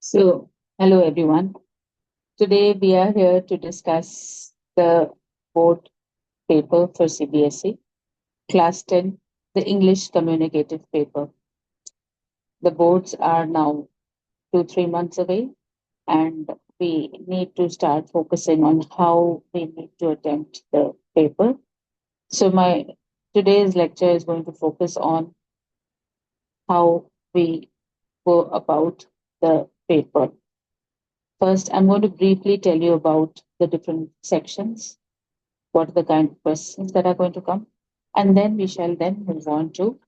So, hello everyone. Today we are here to discuss the board paper for CBSE, Class 10, the English Communicative paper. The boards are now 2-3 months away, and we need to start focusing on how we need to attempt the paper. So, my today's lecture is going to focus on how we go about the paper. First, I'm going to briefly tell you about the different sections, what are the kind of questions that are going to come, and then we shall then move on to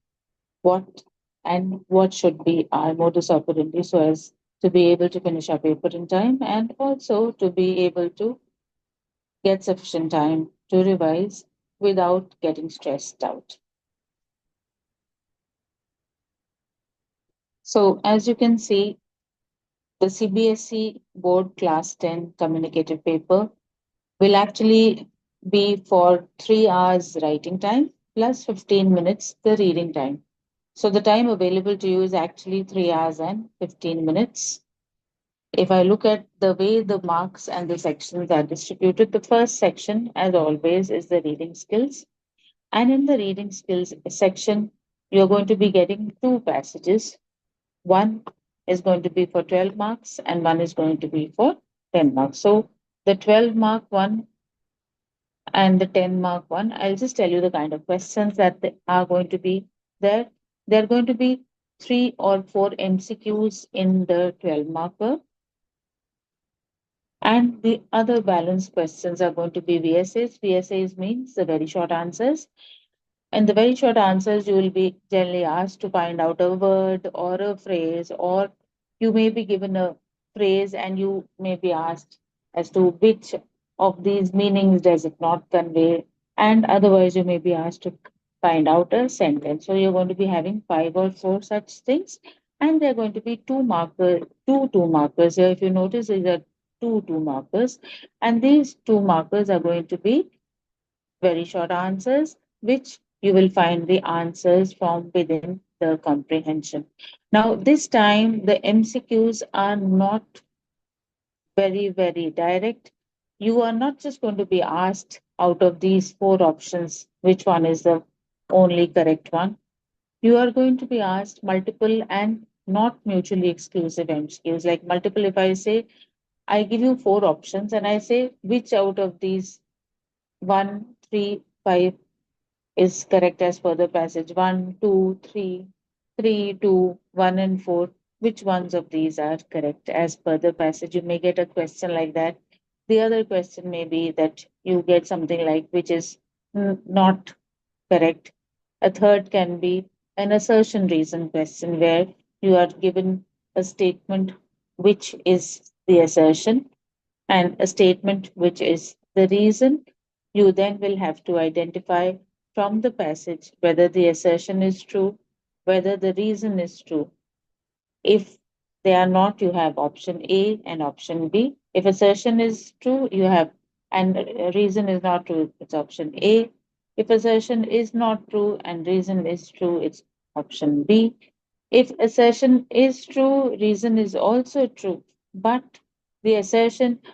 what and what should be our modus operandi so as to be able to finish our paper in time and also to be able to get sufficient time to revise without getting stressed out. So as you can see, the CBSE board class 10 communicative paper will actually be for 3 hours writing time plus 15 minutes the reading time. So the time available to you is actually 3 hours and 15 minutes. If I look at the way the marks and the sections are distributed, the first section, as always, is the reading skills. And in the reading skills section, you're going to be getting two passages. One is going to be for 12 marks and one is going to be for 10 marks. So the 12 mark one and the 10 mark one, I'll just tell you the kind of questions that are going to be there. There are going to be 3 or 4 MCQs in the 12 marker, and the other balanced questions are going to be VSAs. VSAs means the very short answers. In the very short answers, you will be generally asked to find out a word or a phrase, or you may be given a phrase and you may be asked as to which of these meanings does it not convey, and otherwise, you may be asked to find out a sentence. So, you're going to be having 5 or 4 such things, and there are going to be two markers here. If you notice, these are two markers, and these 2 markers are going to be very short answers, which you will find the answers from within the comprehension. Now, this time the MCQs are not very direct. You are not just going to be asked out of these 4 options, which one is the only correct one. You are going to be asked multiple and not mutually exclusive MCQs. Like multiple, if I say, I give you 4 options and I say, which out of these 1, 3, 5 is correct as per the passage. 1, 2, 3, 3, 2, 1, and 4. Which ones of these are correct as per the passage? You may get a question like that. The other question may be that you get something like which is not correct. A third can be an assertion reason question where you are given a statement which is the assertion and a statement which is the reason. You then will have to identify from the passage whether the assertion is true, whether the reason is true. If they are not, you have option A and option B. If assertion is true, you have, and reason is not true, it's option A. If assertion is not true and reason is true, it's option B. If assertion is true, reason is also true, but the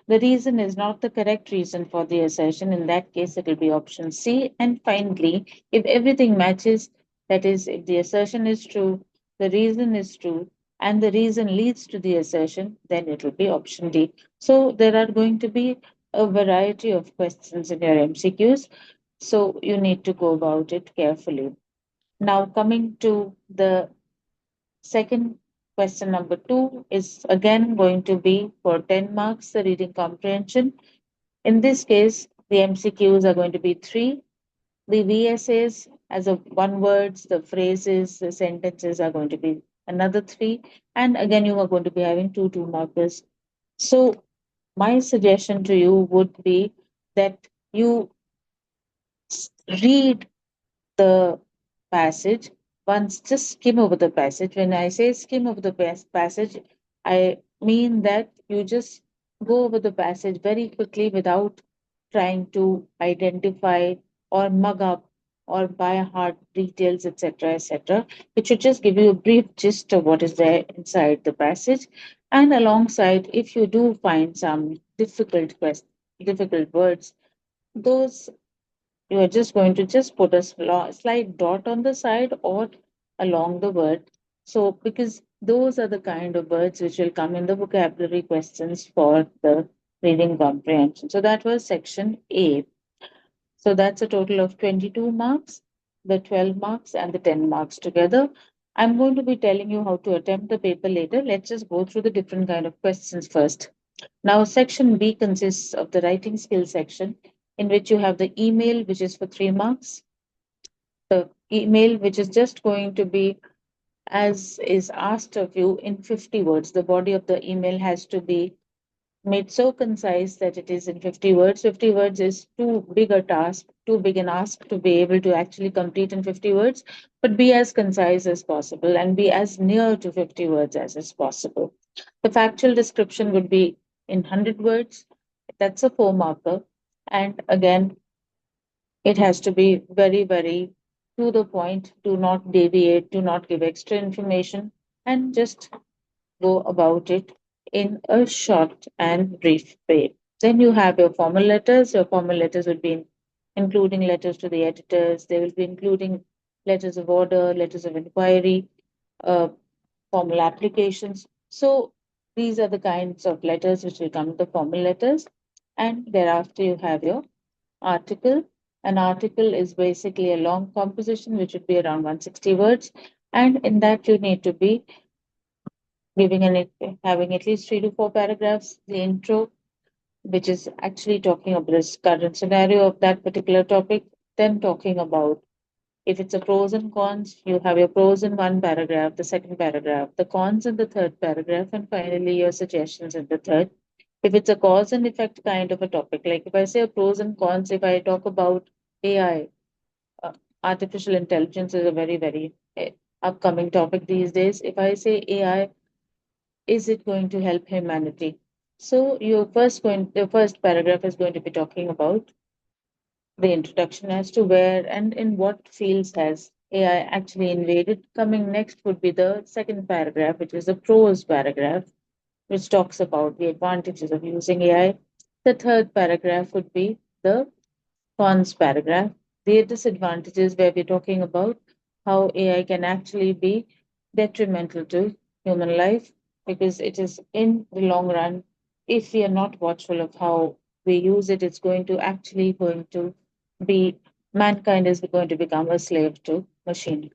reason is not the correct reason for the assertion. In that case, it will be option C. And finally, if everything matches, that is, if the assertion is true, the reason is true, and the reason leads to the assertion, then it will be option D. So there are going to be a variety of questions in your MCQs. So you need to go about it carefully. Now, coming to the second question, number 2, is again going to be for 10 marks, the reading comprehension. In this case, the MCQs are going to be 3. The VSAs, as of one words, the phrases, the sentences are going to be another 3. And again, you are going to be having two markers. So, my suggestion to you would be that you read the passage once, just skim over the passage. When I say skim over the passage, I mean that you just go over the passage very quickly without trying to identify or mug up or by heart details, etc., etc. It should just give you a brief gist of what is there inside the passage. And alongside, if you do find some difficult words, those you are just going to just put a slight dot on the side or along the word. So, because those are the kind of words which will come in the vocabulary questions for the reading comprehension. So, that was section A. So, that's a total of 22 marks, the 12 marks, and the 10 marks together. I'm going to be telling you how to attempt the paper later. Let's just go through the different kind of questions first. Now, section B consists of the writing skill section, in which you have the email, which is for 3 marks, the email, which is just going to be as is asked of you in 50 words. The body of the email has to be made so concise that it is in 50 words. 50 words is too big a task, too big an ask to be able to actually complete in 50 words, but be as concise as possible and be as near to 50 words as is possible. The factual description would be in 100 words. That's a 4 marker. And again, it has to be very, very to the point. Do not deviate, do not give extra information, and just go about it in a short and brief way. Then you have your formal letters. Your formal letters will be including letters to the editors. They will be including letters of order, letters of inquiry, uh, formal applications. So these are the kinds of letters which will come in the formal letters. And thereafter, you have your article. An article is basically a long composition which would be around 160 words. And in that, you need to be giving an having at least 3 to 4 paragraphs. The intro, which is actually talking about the current scenario of that particular topic, then talking about if it's a pros and cons, you have your pros in one paragraph, the second paragraph, the cons in the third paragraph, and finally your suggestions in the third. If it's a cause and effect kind of a topic, like if I say pros and cons, if I talk about AI, uh, artificial intelligence is a very, very upcoming topic these days. If I say AI, is it going to help humanity? So the first paragraph is going to be talking about the introduction as to where and in what fields has AI actually invaded. Coming next would be the second paragraph, which is the prose paragraph, which talks about the advantages of using AI. The third paragraph would be the cons paragraph, the disadvantages, where we're talking about how AI can actually be detrimental to human life because it is in the long run, if we are not watchful of how we use it, it's going to be mankind is going to become a slave to machine.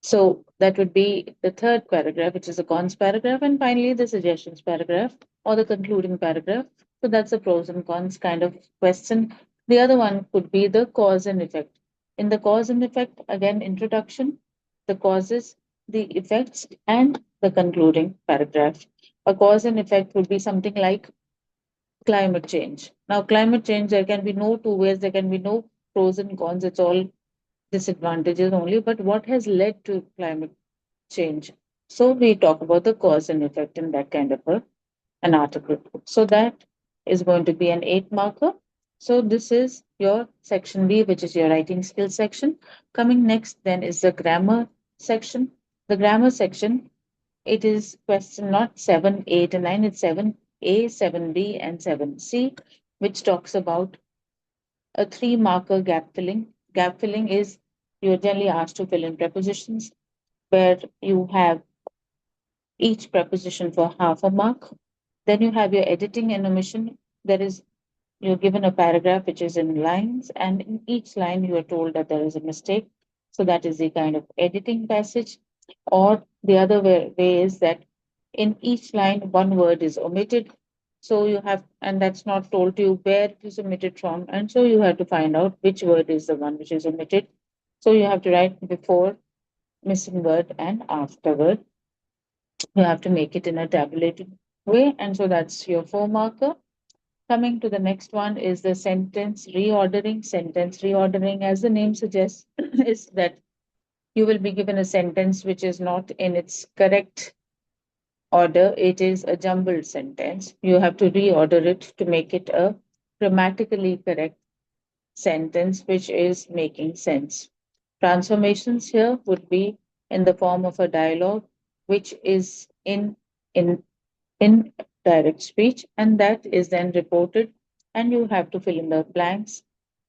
So that would be the third paragraph, which is the cons paragraph, and finally the suggestions paragraph or the concluding paragraph. So that's a pros and cons kind of question. The other one could be the cause and effect. In the cause and effect, again, introduction, the causes, the effects, and the concluding paragraph. A cause and effect would be something like climate change. Now, climate change, there can be no two ways, there can be no pros and cons. It's all disadvantages only. But what has led to climate change? So we talk about the cause and effect in that kind of an article. So that is going to be an 8 marker. So this is your section B, which is your writing skills section. Coming next then is the grammar section. The grammar section, it is question not 7, 8, and 9, it's 7A, 7B, and 7C, which talks about a 3 marker gap filling. Gap filling is you're generally asked to fill in prepositions where you have each preposition for half a mark. Then you have your editing and omission. There is you're given a paragraph which is in lines, and in each line you are told that there is a mistake. So that is the kind of editing passage. Or the other way is that in each line one word is omitted. So you have, and that's not told to you where it is omitted from, and so you have to find out which word is the one which is omitted. So you have to write before missing word and afterward. You have to make it in a tabulated way, and so that's your 4 marker. Coming to the next one is the sentence reordering. Sentence reordering, as the name suggests, is that you will be given a sentence which is not in its correct order. It is a jumbled sentence. You have to reorder it to make it a grammatically correct sentence which is making sense. Transformations here would be in the form of a dialogue which is in direct speech, and that is then reported, and you have to fill in the blanks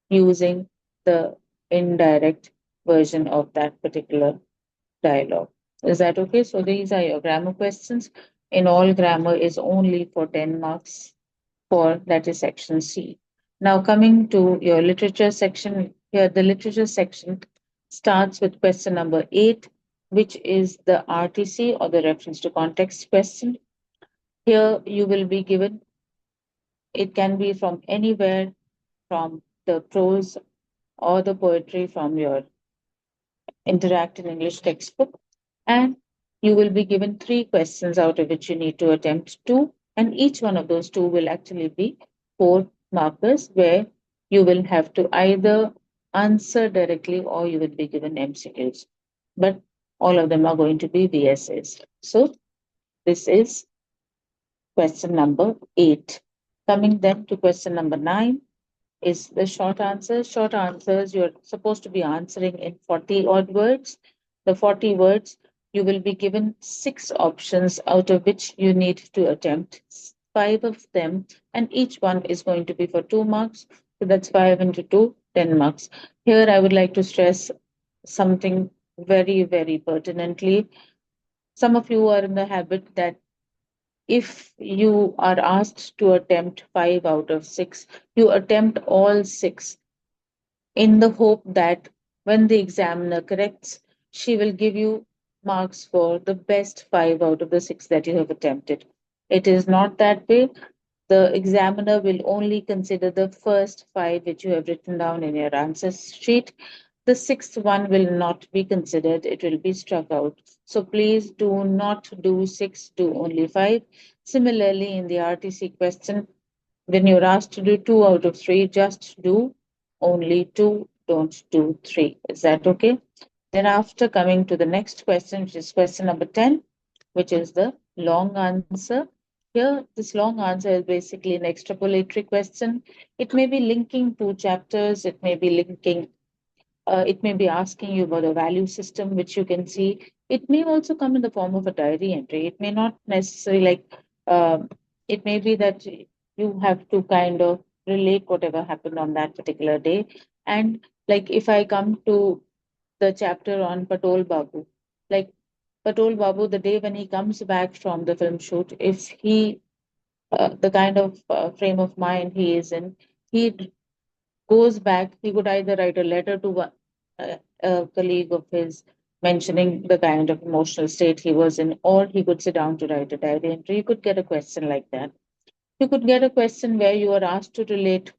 using the indirect version of that particular dialogue. Is that okay? So these are your grammar questions. In all, grammar is only for 10 marks for that is section C. Now coming to your literature section, here the literature section starts with question number 8, which is the RTC or the reference to context question. Here you will be given, it can be from anywhere, from the prose or the poetry from your Interact in English textbook. And you will be given three questions out of which you need to attempt two. And each one of those two will actually be four markers where you will have to either answer directly or you will be given MCQs. But all of them are going to be VSAs. So this is question number 8. Coming then to question number 9 is the short answers. Short answers, you're supposed to be answering in 40 odd words. The 40 words, you will be given six options out of which you need to attempt five of them, and each one is going to be for 2 marks. So that's 5 into 2, 10 marks. Here, I would like to stress something very, very pertinently. Some of you are in the habit that if you are asked to attempt 5 out of 6, you attempt all six in the hope that when the examiner corrects, she will give you marks for the best 5 out of the 6 that you have attempted. It is not that way. The examiner will only consider the first 5 which you have written down in your answer sheet. The sixth one will not be considered, it will be struck out. So please do not do 6, do only 5. Similarly, in the RTC question, when you're asked to do 2 out of 3, just do only 2, don't do 3. Is that okay? Then, after coming to the next question, which is question number 10, which is the long answer. Here, this long answer is basically an extrapolatory question. It may be linking two chapters, it may be linking it may be asking you about a value system, which you can see. It may also come in the form of a diary entry. It may not necessarily um it may be that you have to kind of relate whatever happened on that particular day. And like if I come to the chapter on Patol Babu, like Patol Babu, the day when he comes back from the film shoot, if he, the kind of frame of mind he is in, he goes back, he could either write a letter to a colleague of his mentioning the kind of emotional state he was in, or he could sit down to write a diary entry. You could get a question like that. You could get a question where you are asked to relate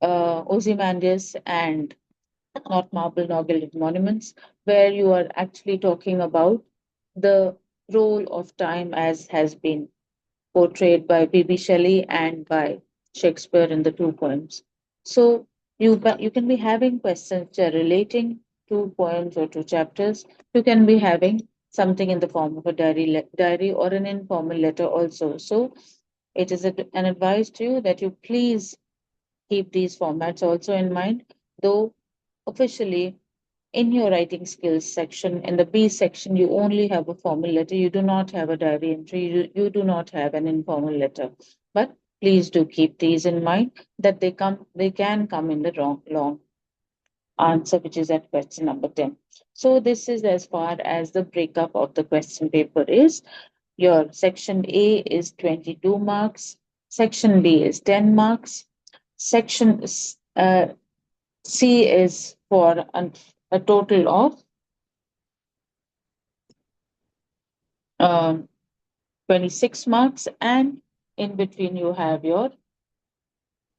Ozymandias and Not Marble Nor Gilded Monuments, where you are actually talking about the role of time as has been portrayed by B.B. Shelley and by Shakespeare in the two poems. So you can be having questions which are relating to poems or to chapters. You can be having something in the form of a diary or an informal letter also. So it is an advice to you that you please keep these formats also in mind, though officially in your writing skills section, in the B section, you only have a formal letter. You do not have a diary entry. You do not have an informal letter. But please do keep these in mind that they can come in the long answer, which is at question number 10. So this is as far as the breakup of the question paper is. Your section A is 22 marks. Section B is 10 marks. Section C is for a total of um, 26 marks, and in between you have your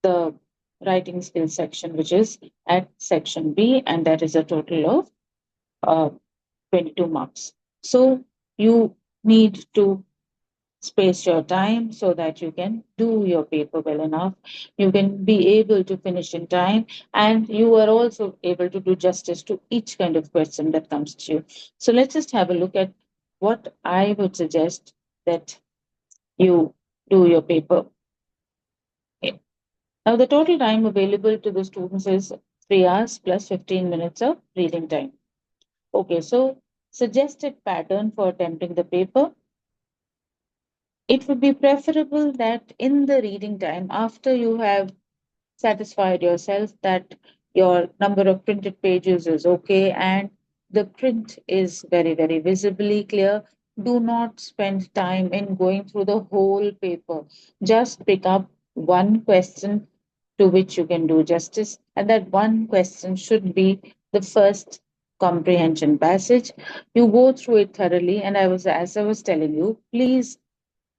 the writing skills section, which is at section B, and that is a total of uh, 22 marks. So you need to space your time so that you can do your paper well enough. You can be able to finish in time, and you are also able to do justice to each kind of question that comes to you. So let's just have a look at what I would suggest that you do your paper. Now, the total time available to the students is 3 hours plus 15 minutes of reading time. Okay, so suggested pattern for attempting the paper. It would be preferable that in the reading time, after you have satisfied yourself that your number of printed pages is okay and the print is very, very visibly clear, do not spend time in going through the whole paper. Just pick up one question to which you can do justice, and that one question should be the first comprehension passage. You go through it thoroughly, and as I was telling you, please,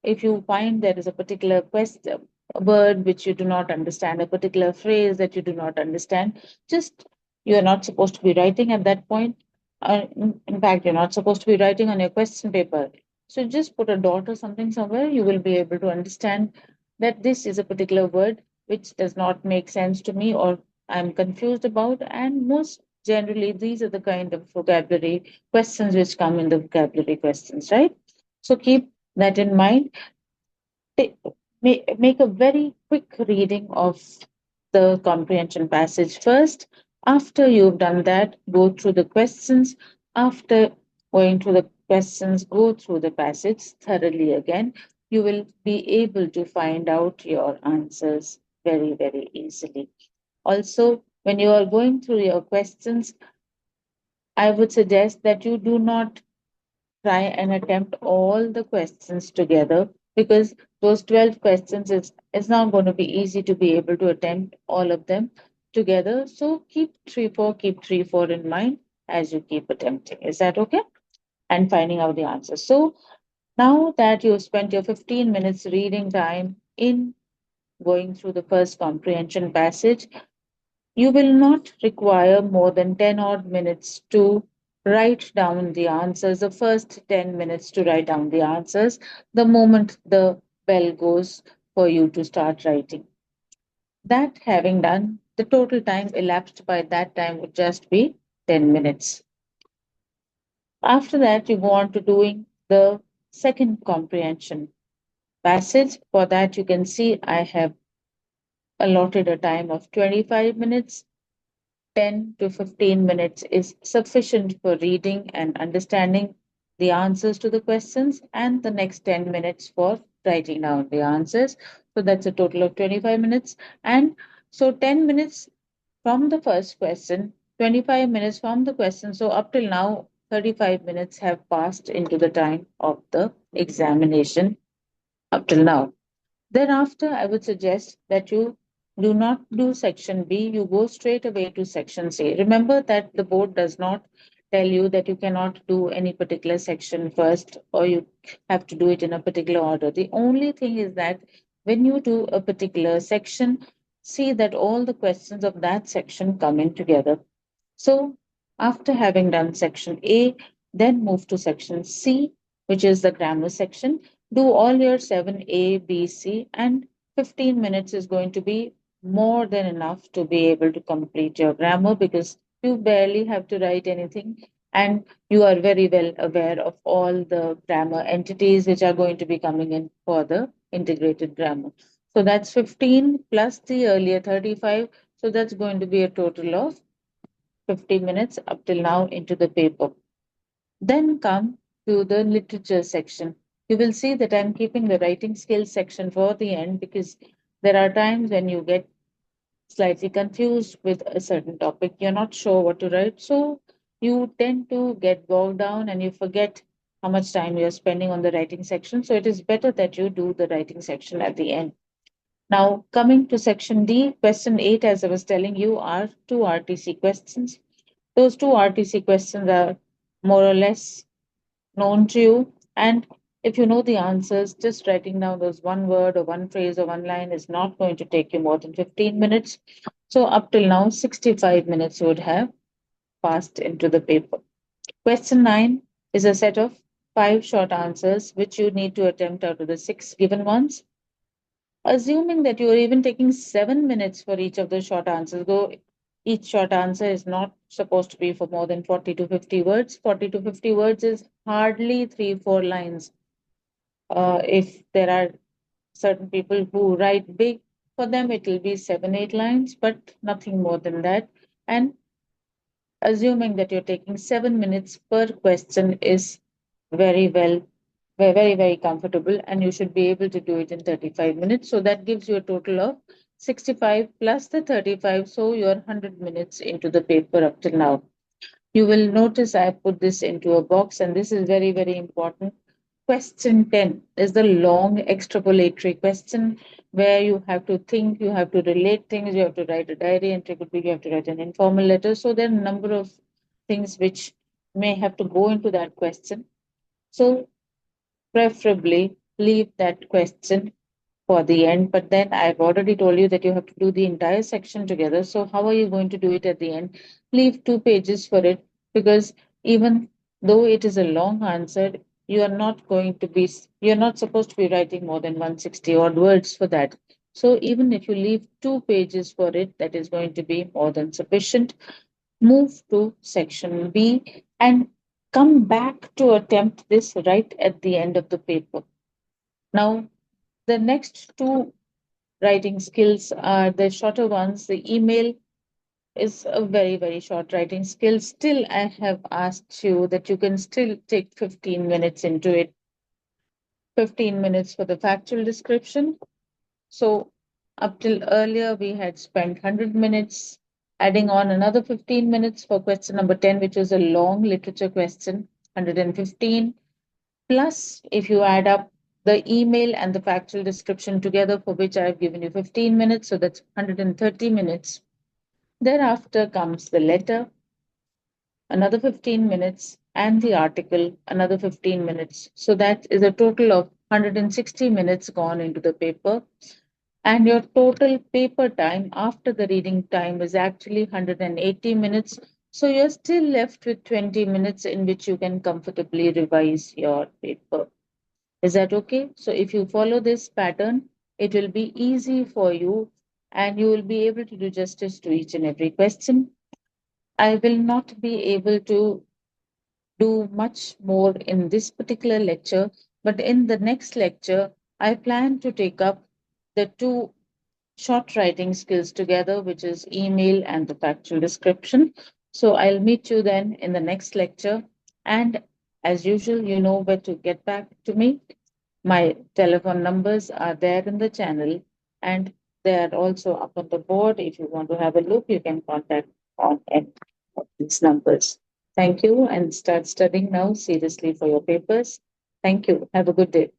if you find there is a particular question, a word which you do not understand, a particular phrase that you do not understand, just, you are not supposed to be writing at that point. In fact, you're not supposed to be writing on your question paper. So just put a dot or something somewhere. You will be able to understand that this is a particular word which does not make sense to me or I'm confused about. And most generally, these are the kind of vocabulary questions which come in the vocabulary questions, right? So keep that in mind. Make a very quick reading of the comprehension passage first. After you've done that, go through the questions. After going through the questions, go through the passage thoroughly again. You will be able to find out your answers very, very easily. Also, when you are going through your questions, I would suggest that you do not try and attempt all the questions together, because those 12 questions is not going to be easy to be able to attempt all of them together. So keep 3, 4 in mind as you keep attempting. Is that okay? And finding out the answers. So now that you've spent your 15 minutes reading time in going through the first comprehension passage, you will not require more than 10 odd minutes to write down the answers, the first 10 minutes to write down the answers, the moment the bell goes for you to start writing. That having done, the total time elapsed by that time would just be 10 minutes. After that, you go on to doing the second comprehension passage. For that, you can see I have allotted a time of 25 minutes. 10 to 15 minutes is sufficient for reading and understanding the answers to the questions, and the next 10 minutes for writing down the answers. So that's a total of 25 minutes. And so 10 minutes from the first question, 25 minutes from the question. So up till now, 35 minutes have passed into the time of the examination up till now. Thereafter, I would suggest that you do not do section B, you go straight away to section C. Remember that the board does not tell you that you cannot do any particular section first or you have to do it in a particular order. The only thing is that when you do a particular section, see that all the questions of that section come in together. So, after having done section A, then move to section C, which is the grammar section. Do all your 7A, B, C, and 15 minutes is going to be more than enough to be able to complete your grammar, because you barely have to write anything and you are very well aware of all the grammar entities which are going to be coming in for the integrated grammar. So that's 15 plus the earlier 35. So that's going to be a total of 50 minutes up till now into the paper. Then come to the literature section. You will see that I'm keeping the writing skills section for the end, because there are times when you get slightly confused with a certain topic. You're not sure what to write. So you tend to get bogged down and you forget how much time you're spending on the writing section. So it is better that you do the writing section at the end. Now, coming to section D, question 8, as I was telling you, are two RTC questions. Those two RTC questions are more or less known to you. And if you know the answers, just writing down those one word or one phrase or one line is not going to take you more than 15 minutes. So up till now, 65 minutes would have passed into the paper. Question 9 is a set of 5 short answers which you need to attempt out of the 6 given ones. Assuming that you are even taking 7 minutes for each of the short answers, though each short answer is not supposed to be for more than 40 to 50 words. 40 to 50 words is hardly 3, 4 lines. If there are certain people who write big, For them, it will be 7, 8 lines, but nothing more than that. And assuming that you're taking 7 minutes per question is very well, very, very comfortable, and you should be able to do it in 35 minutes. So that gives you a total of 65 plus the 35. So you're 100 minutes into the paper up till now. You will notice I put this into a box, and this is very, very important. Question 10 is the long extrapolatory question where you have to think, you have to relate things, you have to write a diary entry, could be you have to write an informal letter. So there are a number of things which may have to go into that question. So preferably leave that question for the end. But then I've already told you that you have to do the entire section together. So how are you going to do it at the end? Leave 2 pages for it, because even though it is a long answer, you are not going to be, you're not supposed to be writing more than 160 odd words for that. So even if you leave 2 pages for it, that is going to be more than sufficient. Move to section B and come back to attempt this right at the end of the paper. Now, the next two writing skills are the shorter ones. The email is a very, very short writing skill. Still, I have asked you that you can still take 15 minutes into it, 15 minutes for the factual description. So, up till earlier, we had spent 100 minutes, adding on another 15 minutes for question number 10, which was a long literature question, 115. Plus, if you add up the email and the factual description together, for which I've given you 15 minutes, so that's 130 minutes. Thereafter comes the letter, another 15 minutes, and the article, another 15 minutes. So that is a total of 160 minutes gone into the paper. And your total paper time after the reading time is actually 180 minutes. So you're still left with 20 minutes in which you can comfortably revise your paper. Is that okay? So if you follow this pattern, it will be easy for you and you will be able to do justice to each and every question. I will not be able to do much more in this particular lecture, but in the next lecture, I plan to take up the two short writing skills together, which is email and the factual description. So I'll meet you then in the next lecture. And as usual, you know where to get back to me. My telephone numbers are there in the channel and they are also up on the board. If you want to have a look, you can contact on any of these numbers. Thank you and start studying now seriously for your papers. Thank you. Have a good day.